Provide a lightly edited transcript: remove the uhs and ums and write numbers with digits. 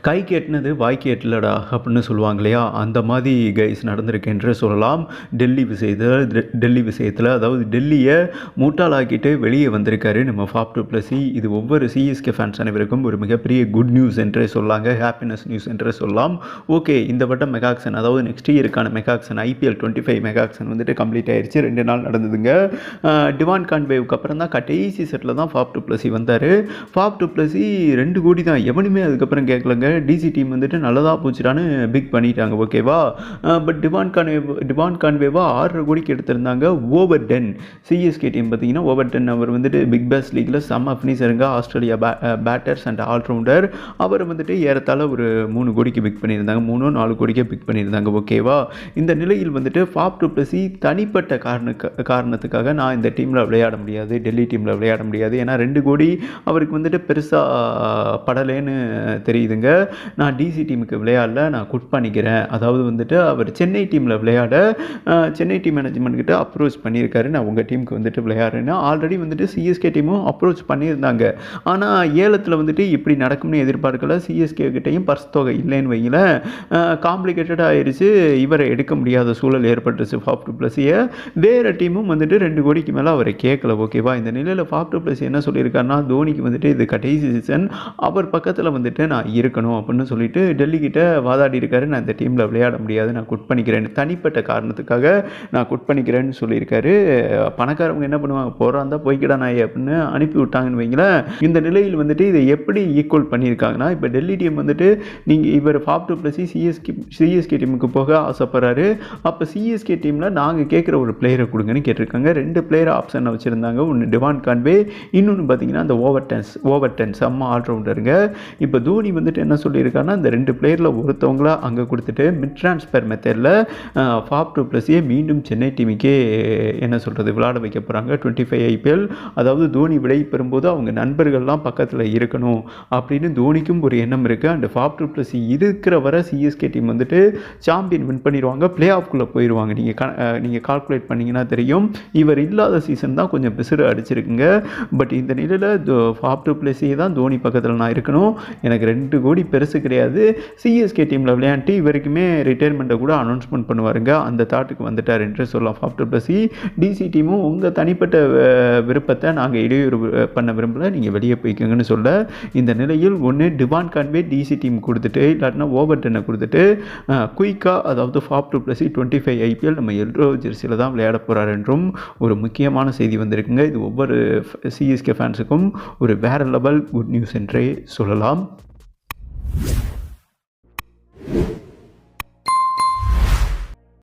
கைக்கு எட்டுனது வாய்க்கு எட்டலடா அப்படின்னு சொல்லுவாங்க இல்லையா, அந்த மாதிரி கைஸ் நடந்திருக்கு என்று சொல்லலாம். டெல்லி விஷயத்தில் அதாவது டெல்லியை மூட்டாளாக்கிட்டு வெளியே வந்திருக்காரு நம்ம ஃபாப் டு பிளஸி. இது ஒவ்வொரு சிஎஸ்கே ஃபேன்ஸ் அனைவருக்கும் ஒரு மிகப்பெரிய குட் நியூஸ் என்றே சொல்லாங்க, ஹாப்பினஸ் நியூஸ் என்றே சொல்லலாம். ஓகே, இந்த வட்டம் மெகாக்சன் அதாவது நெக்ஸ்ட் இயருக்கான மெகாக்சன் ஐபிஎல் 25 மெகாக்சன் வந்துட்டு கம்ப்ளீட் ஆயிடுச்சு. 2 நாள் நடந்ததுங்க. டிவான் கான்வேவுக்கு அப்புறம் தான் கடைசி செட்டில் தான் ஃபாப் டு பிளஸி வந்தார். ஃபாப் டு பிளஸி 2 கோடி தான், எவனுமே அதுக்கப்புறம் கேட்கலங்க. டிசி டீம் வந்துட்டு நல்லதாக போச்சுடான்னு பிக் பண்ணிட்டாங்க. ஓகேவா, பட் டிவான் கான்வேவா 6.5 கோடிக்கு எடுத்திருந்தாங்க. ஓவர் 10 சிஎஸ்கே டீம் பார்த்தீங்கன்னா ஓவர் 10 அவர் வந்துட்டு பிக் பாஸ் லீக்ல செம்ம ஃபினிஷருங்க. Australia batters and all rounder. அவர் வந்துட்டு ஏறத்தாழ ஒரு 3 கோடிக்கு பிக் பண்ணியிருந்தாங்க, 3-4 கோடிக்கே பிக் பண்ணியிருந்தாங்க. ஓகேவா, இந்த நிலையில் வந்துட்டு ஃபாப் டு பிளஸி தனிப்பட்ட காரணத்துக்காக நான் இந்த டீமில் விளையாட முடியாது, டெல்லி டீமில் விளையாட முடியாது, ஏன்னா 2 கோடி அவருக்கு வந்துட்டு பெருசாக படலேன்னு தெரியுதுங்க. நான் டிசி டீமுக்கு விளையாடல, நான் குட் பண்ணிக்கிறேன். அதாவது வந்துட்டு அவர் சென்னை டீமில் விளையாட சென்னை டீம் மேனேஜ்மெண்ட் கிட்ட அப்ரோச் பண்ணியிருக்காரு, நான் உங்கள் டீமுக்கு வந்துட்டு விளையாடுறேன்னு. ஆல்ரெடி வந்துட்டு சிஎஸ்கே டீமும் அப்ரோச் பண்ணியிருந்தாங்க. ஆனால் ஏலத்தில் வந்துட்டு இப்படி நடக்கும்னு எதிர்பார்க்கல. சிஎஸ்கே கிட்டையும் பர்ஸ் தொகை இல்லைன்னு வைங்கள, காம்ப்ளிகேட்டடாக ஆயிடுச்சு. இவரை எடுக்க முடியாத சூழல் ஏற்பட்டுருச்சு ஃபாப் டு பிளஸியை. வேறு டீமும் வந்துட்டு 2 கோடிக்கு மேலே அவரை கேட்கல. ஓகேவா, இந்த நிலையில் ஃபாப் டு பிளஸி என்ன சொல்லியிருக்காருன்னா, தோனிக்கு வந்துட்டு இது கடைசி சீசன், அவர் பக்கத்தில் வந்துட்டு நான் இருக்கணும் அப்படின்னு சொல்லிட்டு டெல்லி கிட்ட வாதாடி இருக்காரு. நான் இந்த டீமில் விளையாட முடியாது, நான் குட் பண்ணிக்கிறேன், தனிப்பட்ட காரணத்துக்காக நான் குட் பண்ணிக்கிறேன்னு சொல்லியிருக்காரு. பணக்காரவங்க என்ன பண்ணுவாங்க, போகிறாந்தா போய்க்கிடா நாய் அப்படின்னு அனுப்பி விட்டாங்கன்னு வைங்களேன். இந்த நிலையில் வந்துட்டு இதை எப்படி ஈக்குவல் பண்ணியிருக்காங்கன்னா, இப்போ டெல்லி டீம் வந்துட்டு நீங்கள் இவர் ஃபாப் டு பிளஸி சிஎஸ்கே டீமுக்கு போக ஆசைப்படுறாரு. அப்போ சிஎஸ்கே டீமில் நாங்கள் கேட்குற ஒரு பிளேயரை கொடுங்கன்னு கேட்டிருக்காங்க. 2 பிளேயர் ஆப்ஷன் வச்சுருந்தாங்க. ஒன்று டிவான் கான்வே, இன்னொன்று பார்த்தீங்கன்னா அந்த ஓவர் டென் செம்ம ஆல்ரவுண்டருங்க. இப்போ தோனி வந்துட்டு என்ன சொல்லியிருக்காருன்னா, இந்த 2 பிளேயரில் ஒருத்தவங்கள அங்கே கொடுத்துட்டு மிட் ட்ரான்ஸ்ஃபர் மெத்தடில் ஃபாப் டு பிளஸியை மீண்டும் சென்னை டீமுக்கே என்ன சொல்கிறது விளையாட வைக்க போகிறாங்க 25 ஐபிஎல். அதாவது தோனி விடை பெறும்போது அவங்க நண்பர்கள்லாம் பக்கத்தில் இருக்கணும் அப்படின்னு தோனிக்கும் ஒரு எண்ணம் இருக்குது. அண்ட் ஃபாப் டு பிளஸி இருக்கிற வரை சிஎஸ்கே டீம் வந்துட்டு சாம்பியன் வின் பண்ணிடுவாங்க, பிளே ஆஃப்குள்ளே போயிடுவாங்க. நீங்கள் கால்குலேட் பண்ணிங்கன்னா தெரியும். இவர் இல்லாத சீசன் தான் கொஞ்சம் பிசுறு அடிச்சிருக்குங்க. பட் இந்த நிலையில் ஃபாப் டு பிளஸியை தான் தோனி பக்கத்தில் நான் இருக்கணும், எனக்கு 2 கோடி பெருசு கிடையாது, சிஎஸ்கே டீமில் விளையாண்டு இவருக்குமே ரிட்டையர்மெண்ட்டை கூட அனௌன்ஸ்மெண்ட் பண்ணுவாருங்க, அந்த தாட்டுக்கு வந்துட்டார் என்று சொல்லலாம் ஃபாப் டு பிளஸி. டிசி டீமும் உங்கள் தனிப்பட்ட விருப்பத்தை நாங்கள் இடையூறு பண்ண விரும்பல, நீங்கள் வெளியே போய்க்கோங்கன்னு சொல்ல, இந்த நிலையில் ஒன்று டிவான் கான்வே டிசி டீம் கொடுத்துட்டு இல்லாட்டினா ஓவர் 10 கொடுத்துட்டு குயிக்காக அதாவது ஃபாப் டு பிளஸி 25 ஐபிஎல் நம்ம எல்லோ ஜெர்சியில் தான் விளையாட போகிறார் என்றும் ஒரு முக்கியமான செய்தி வந்திருக்குங்க. இது ஒவ்வொரு சிஎஸ்கே ஃபேன்ஸுக்கும் ஒரு வேறு லெவல் குட் நியூஸ் என்றே சொல்லலாம்.